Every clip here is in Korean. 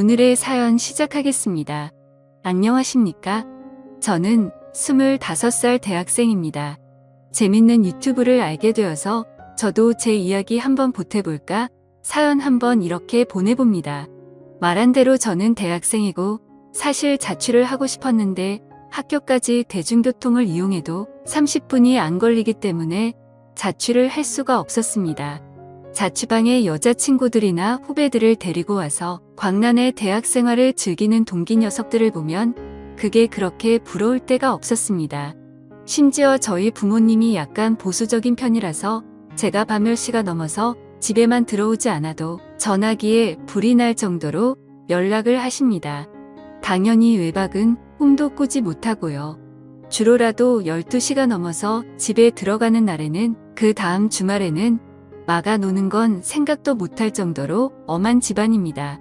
오늘의 사연 시작하겠습니다. 안녕하십니까? 저는 25살 대학생입니다. 재밌는 유튜브를 알게 되어서 저도 제 이야기 한번 보태볼까 사연 한번 이렇게 보내봅니다. 말한 대로 저는 대학생이고 사실 자취를 하고 싶었는데 학교까지 대중교통을 이용해도 30분이 안 걸리기 때문에 자취를 할 수가 없었습니다. 자취방에 여자친구들이나 후배들을 데리고 와서 광란의 대학생활을 즐기는 동기 녀석들을 보면 그게 그렇게 부러울 때가 없었습니다. 심지어 저희 부모님이 약간 보수적인 편이라서 제가 밤 10시가 넘어서 집에만 들어오지 않아도 전화기에 불이 날 정도로 연락을 하십니다. 당연히 외박은 꿈도 꾸지 못하고요. 주로라도 12시가 넘어서 집에 들어가는 날에는 그 다음 주말에는 마가 노는 건 생각도 못할 정도로 엄한 집안입니다.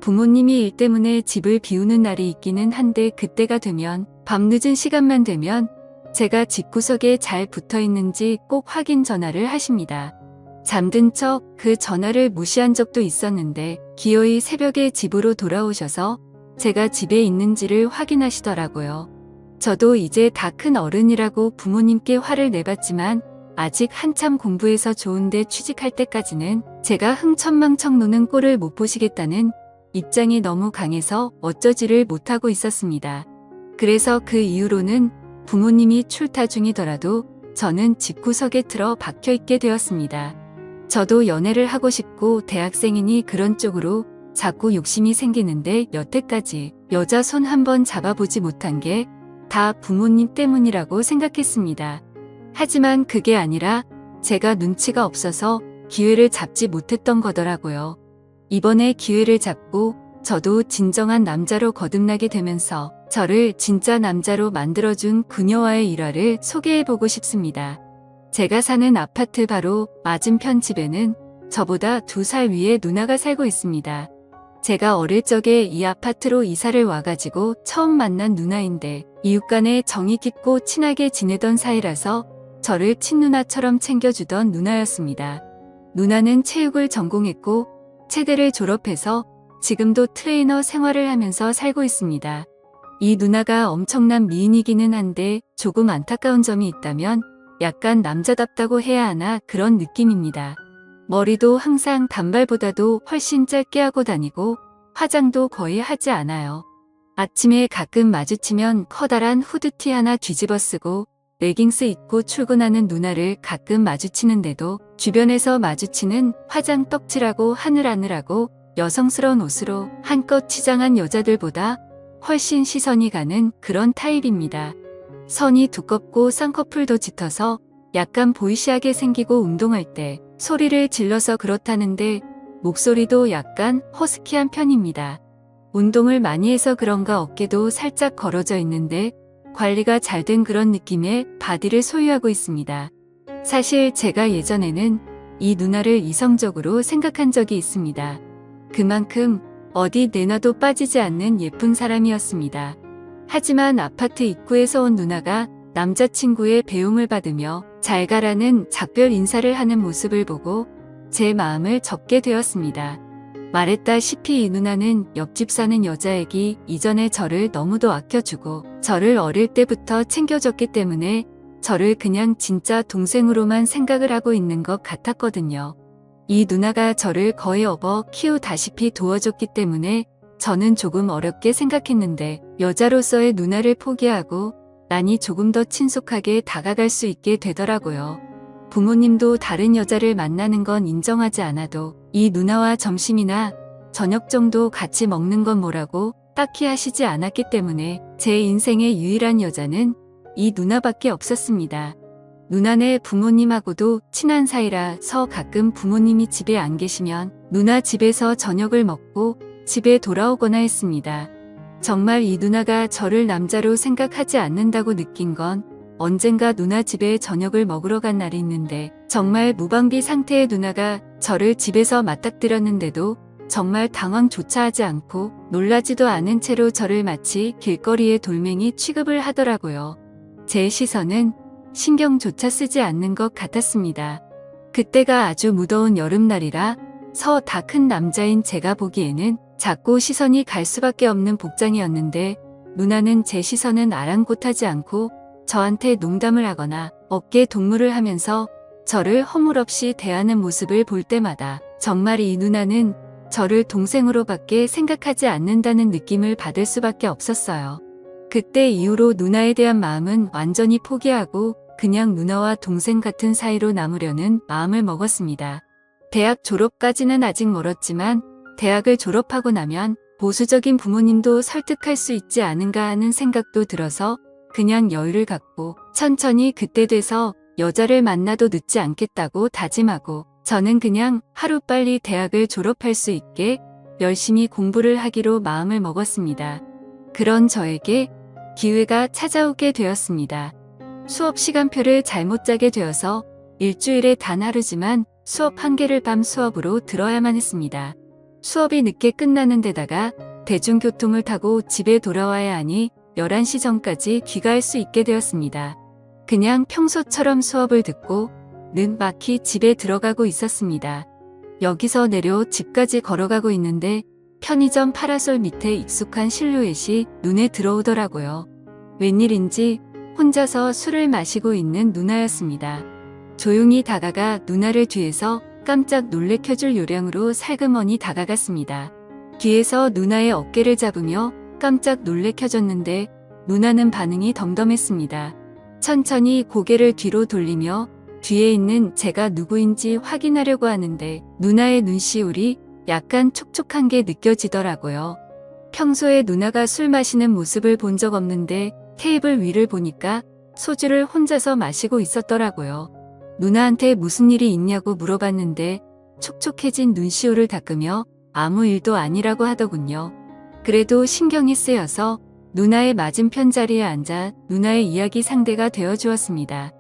부모님이 일 때문에 집을 비우는 날이 있기는 한데 그때가 되면 밤늦은 시간만 되면 제가 집구석에 잘 붙어 있는지 꼭 확인 전화를 하십니다. 잠든 척 그 전화를 무시한 적도 있었는데 기어이 새벽에 집으로 돌아오셔서 제가 집에 있는지를 확인하시더라고요. 저도 이제 다 큰 어른이라고 부모님께 화를 내봤지만 아직 한참 공부해서 좋은데 취직할 때까지는 제가 흥청망청 노는 꼴을 못 보시겠다는 입장이 너무 강해서 어쩌지를 못하고 있었습니다. 그래서 그 이후로는 부모님이 출타 중이더라도 저는 집구석에 틀어 박혀있게 되었습니다. 저도 연애를 하고 싶고 대학생이니 그런 쪽으로 자꾸 욕심이 생기는데 여태까지 여자 손 한번 잡아보지 못한 게 다 부모님 때문이라고 생각했습니다. 하지만 그게 아니라 제가 눈치가 없어서 기회를 잡지 못했던 거더라고요. 이번에 기회를 잡고 저도 진정한 남자로 거듭나게 되면서 저를 진짜 남자로 만들어준 그녀와의 일화를 소개해보고 싶습니다. 제가 사는 아파트 바로 맞은편 집에는 저보다 2살 위에 누나가 살고 있습니다. 제가 어릴 적에 이 아파트로 이사를 와가지고 처음 만난 누나인데 이웃 간에 정이 깊고 친하게 지내던 사이라서 저를 친누나처럼 챙겨주던 누나였습니다. 누나는 체육을 전공했고 체대를 졸업해서 지금도 트레이너 생활을 하면서 살고 있습니다. 이 누나가 엄청난 미인이기는 한데 조금 안타까운 점이 있다면 약간 남자답다고 해야 하나 그런 느낌입니다. 머리도 항상 단발보다도 훨씬 짧게 하고 다니고 화장도 거의 하지 않아요. 아침에 가끔 마주치면 커다란 후드티 하나 뒤집어 쓰고 레깅스 입고 출근하는 누나를 가끔 마주치는데도 주변에서 마주치는 화장 떡칠하고 하늘하늘하고 여성스러운 옷으로 한껏 치장한 여자들보다 훨씬 시선이 가는 그런 타입입니다. 선이 두껍고 쌍꺼풀도 짙어서 약간 보이시하게 생기고 운동할 때 소리를 질러서 그렇다는데 목소리도 약간 허스키한 편입니다. 운동을 많이 해서 그런가 어깨도 살짝 걸어져 있는데 관리가 잘 된 그런 느낌의 바디를 소유하고 있습니다. 사실 제가 예전에는 이 누나를 이성적으로 생각한 적이 있습니다. 그만큼 어디 내놔도 빠지지 않는 예쁜 사람이었습니다. 하지만 아파트 입구에서 온 누나가 남자친구의 배웅을 받으며 잘 가라는 작별 인사를 하는 모습을 보고 제 마음을 접게 되었습니다. 말했다시피 이 누나는 옆집 사는 여자애기 이전에 저를 너무도 아껴주고 저를 어릴 때부터 챙겨줬기 때문에 저를 그냥 진짜 동생으로만 생각을 하고 있는 것 같았거든요. 이 누나가 저를 거의 업어 키우다시피 도와줬기 때문에 저는 조금 어렵게 생각했는데 여자로서의 누나를 포기하고 나니 조금 더 친숙하게 다가갈 수 있게 되더라고요. 부모님도 다른 여자를 만나는 건 인정하지 않아도 이 누나와 점심이나 저녁 정도 같이 먹는 건 뭐라고 딱히 하시지 않았기 때문에 제 인생의 유일한 여자는 이 누나밖에 없었습니다. 누나네 부모님하고도 친한 사이라서 가끔 부모님이 집에 안 계시면 누나 집에서 저녁을 먹고 집에 돌아오거나 했습니다. 정말 이 누나가 저를 남자로 생각하지 않는다고 느낀 건 언젠가 누나 집에 저녁을 먹으러 간 날이 있는데 정말 무방비 상태의 누나가 저를 집에서 맞닥뜨렸는데도 정말 당황조차 하지 않고 놀라지도 않은 채로 저를 마치 길거리의 돌멩이 취급을 하더라고요. 제 시선은 신경조차 쓰지 않는 것 같았습니다. 그때가 아주 무더운 여름날이라 서 다 큰 남자인 제가 보기에는 자꾸 시선이 갈 수밖에 없는 복장이었는데 누나는 제 시선은 아랑곳하지 않고 저한테 농담을 하거나 어깨 동무를 하면서 저를 허물없이 대하는 모습을 볼 때마다 정말 이 누나는 저를 동생으로밖에 생각하지 않는다는 느낌을 받을 수밖에 없었어요. 그때 이후로 누나에 대한 마음은 완전히 포기하고 그냥 누나와 동생 같은 사이로 남으려는 마음을 먹었습니다. 대학 졸업까지는 아직 멀었지만 대학을 졸업하고 나면 보수적인 부모님도 설득할 수 있지 않은가 하는 생각도 들어서 그냥 여유를 갖고 천천히 그때 돼서 여자를 만나도 늦지 않겠다고 다짐하고 저는 그냥 하루빨리 대학을 졸업할 수 있게 열심히 공부를 하기로 마음을 먹었습니다. 그런 저에게 기회가 찾아오게 되었습니다. 수업 시간표를 잘못 짜게 되어서 일주일에 단 하루지만 수업 1개를 밤 수업으로 들어야만 했습니다. 수업이 늦게 끝나는 데다가 대중교통을 타고 집에 돌아와야 하니 11시 전까지 귀가할 수 있게 되었습니다. 그냥 평소처럼 수업을 듣고 늦막히 집에 들어가고 있었습니다. 여기서 내려 집까지 걸어가고 있는데 편의점 파라솔 밑에 익숙한 실루엣이 눈에 들어오더라고요. 웬일인지 혼자서 술을 마시고 있는 누나였습니다. 조용히 다가가 누나를 뒤에서 깜짝 놀래켜줄 요량으로 살그머니 다가갔습니다. 뒤에서 누나의 어깨를 잡으며 깜짝 놀래켜줬는데 누나는 반응이 덤덤했습니다. 천천히 고개를 뒤로 돌리며 뒤에 있는 제가 누구인지 확인하려고 하는데 누나의 눈시울이 약간 촉촉한 게 느껴지더라고요. 평소에 누나가 술 마시는 모습을 본 적 없는데 테이블 위를 보니까 소주를 혼자서 마시고 있었더라고요. 누나한테 무슨 일이 있냐고 물어봤는데 촉촉해진 눈시울을 닦으며 아무 일도 아니라고 하더군요. 그래도 신경이 쓰여서 누나의 맞은편 자리에 앉아 누나의 이야기 상대가 되어주었습니다.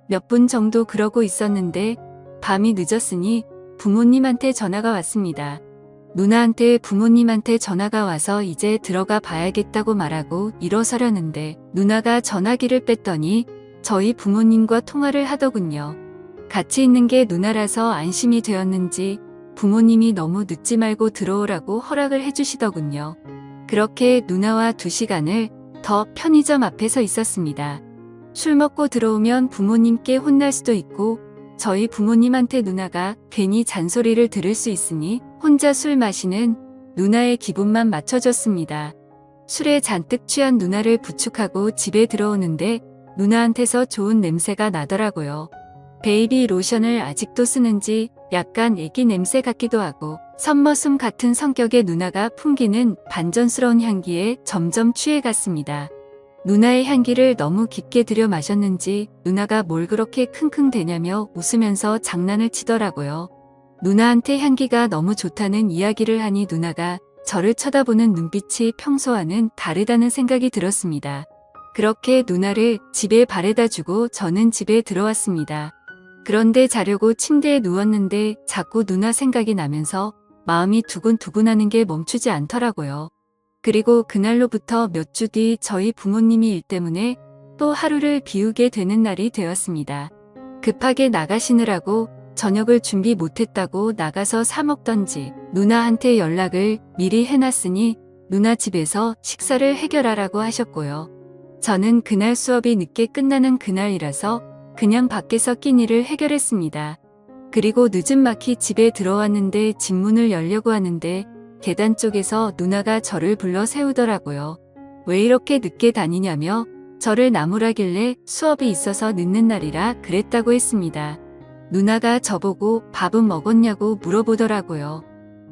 몇 분 정도 그러고 있었는데 밤이 늦었으니 부모님한테 전화가 왔습니다. 누나한테 부모님한테 전화가 와서 이제 들어가 봐야겠다고 말하고 일어서려는데 누나가 전화기를 뺐더니 저희 부모님과 통화를 하더군요. 같이 있는 게 누나라서 안심이 되었는지 부모님이 너무 늦지 말고 들어오라고 허락을 해주시더군요. 그렇게 누나와 2시간을 더 편의점 앞에서 있었습니다. 술 먹고 들어오면 부모님께 혼날 수도 있고 저희 부모님한테 누나가 괜히 잔소리를 들을 수 있으니 혼자 술 마시는 누나의 기분만 맞춰줬습니다. 술에 잔뜩 취한 누나를 부축하고 집에 들어오는데 누나한테서 좋은 냄새가 나더라고요. 베이비 로션을 아직도 쓰는지 약간 애기 냄새 같기도 하고 선머슴 같은 성격의 누나가 풍기는 반전스러운 향기에 점점 취해갔습니다. 누나의 향기를 너무 깊게 들여 마셨는지 누나가 뭘 그렇게 킁킁대냐며 웃으면서 장난을 치더라고요. 누나한테 향기가 너무 좋다는 이야기를 하니 누나가 저를 쳐다보는 눈빛이 평소와는 다르다는 생각이 들었습니다. 그렇게 누나를 집에 바래다 주고 저는 집에 들어왔습니다. 그런데 자려고 침대에 누웠는데 자꾸 누나 생각이 나면서 마음이 두근두근하는 게 멈추지 않더라고요. 그리고 그날로부터 몇 주 뒤 저희 부모님이 일 때문에 또 하루를 비우게 되는 날이 되었습니다. 급하게 나가시느라고 저녁을 준비 못했다고 나가서 사 먹던지 누나한테 연락을 미리 해놨으니 누나 집에서 식사를 해결하라고 하셨고요. 저는 그날 수업이 늦게 끝나는 그날이라서 그냥 밖에서 끼니를 해결했습니다. 그리고 늦은막히 집에 들어왔는데 집 문을 열려고 하는데 계단 쪽에서 누나가 저를 불러 세우더라고요. 왜 이렇게 늦게 다니냐며 저를 나무라길래 수업이 있어서 늦는 날이라 그랬다고 했습니다. 누나가 저보고 밥은 먹었냐고 물어보더라고요.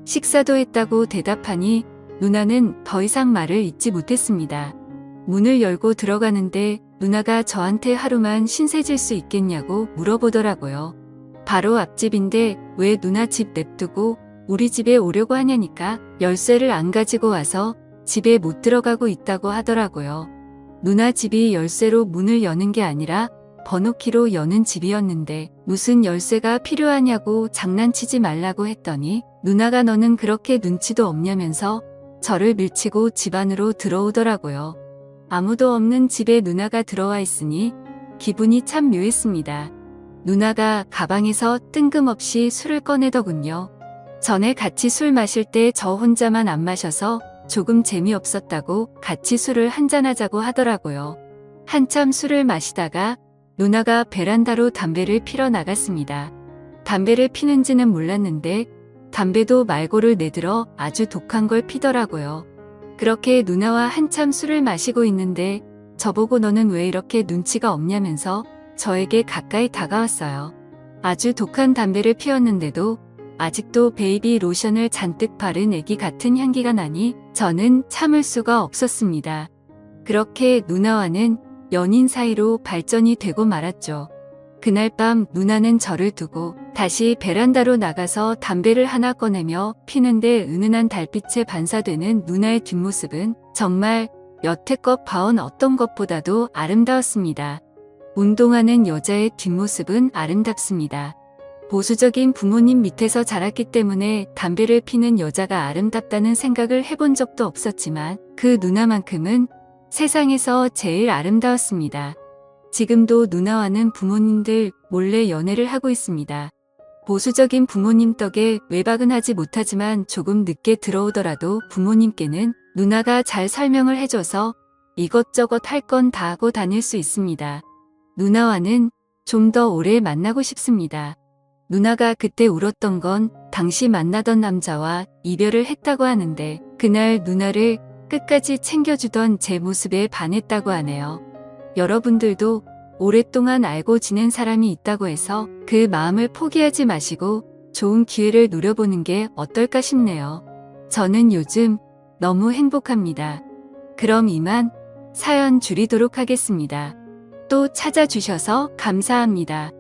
식사도 했다고 대답하니 누나는 더 이상 말을 잇지 못했습니다. 문을 열고 들어가는데 누나가 저한테 하루만 신세질 수 있겠냐고 물어보더라고요. 바로 앞집인데 왜 누나 집 냅두고 우리 집에 오려고 하냐니까 열쇠를 안 가지고 와서 집에 못 들어가고 있다고 하더라고요. 누나 집이 열쇠로 문을 여는 게 아니라 번호키로 여는 집이었는데 무슨 열쇠가 필요하냐고 장난치지 말라고 했더니 누나가 너는 그렇게 눈치도 없냐면서 저를 밀치고 집 안으로 들어오더라고요. 아무도 없는 집에 누나가 들어와 있으니 기분이 참 묘했습니다. 누나가 가방에서 뜬금없이 술을 꺼내더군요. 전에 같이 술 마실 때 저 혼자만 안 마셔서 조금 재미없었다고 같이 술을 한잔하자고 하더라고요. 한참 술을 마시다가 누나가 베란다로 담배를 피러 나갔습니다. 담배를 피는지는 몰랐는데 담배도 말고를 내들어 아주 독한 걸 피더라고요. 그렇게 누나와 한참 술을 마시고 있는데 저보고 너는 왜 이렇게 눈치가 없냐면서 저에게 가까이 다가왔어요. 아주 독한 담배를 피웠는데도 아직도 베이비 로션을 잔뜩 바른 애기 같은 향기가 나니 저는 참을 수가 없었습니다. 그렇게 누나와는 연인 사이로 발전이 되고 말았죠. 그날 밤 누나는 저를 두고 다시 베란다로 나가서 담배를 하나 꺼내며 피는데 은은한 달빛에 반사되는 누나의 뒷모습은 정말 여태껏 봐온 어떤 것보다도 아름다웠습니다. 운동하는 여자의 뒷모습은 아름답습니다. 보수적인 부모님 밑에서 자랐기 때문에 담배를 피는 여자가 아름답다는 생각을 해본 적도 없었지만 그 누나만큼은 세상에서 제일 아름다웠습니다. 지금도 누나와는 부모님들 몰래 연애를 하고 있습니다. 보수적인 부모님 덕에 외박은 하지 못하지만 조금 늦게 들어오더라도 부모님께는 누나가 잘 설명을 해줘서 이것저것 할 건 다 하고 다닐 수 있습니다. 누나와는 좀 더 오래 만나고 싶습니다. 누나가 그때 울었던 건 당시 만나던 남자와 이별을 했다고 하는데 그날 누나를 끝까지 챙겨주던 제 모습에 반했다고 하네요. 여러분들도 오랫동안 알고 지낸 사람이 있다고 해서 그 마음을 포기하지 마시고 좋은 기회를 노려보는 게 어떨까 싶네요. 저는 요즘 너무 행복합니다. 그럼 이만 사연 줄이도록 하겠습니다. 또 찾아주셔서 감사합니다.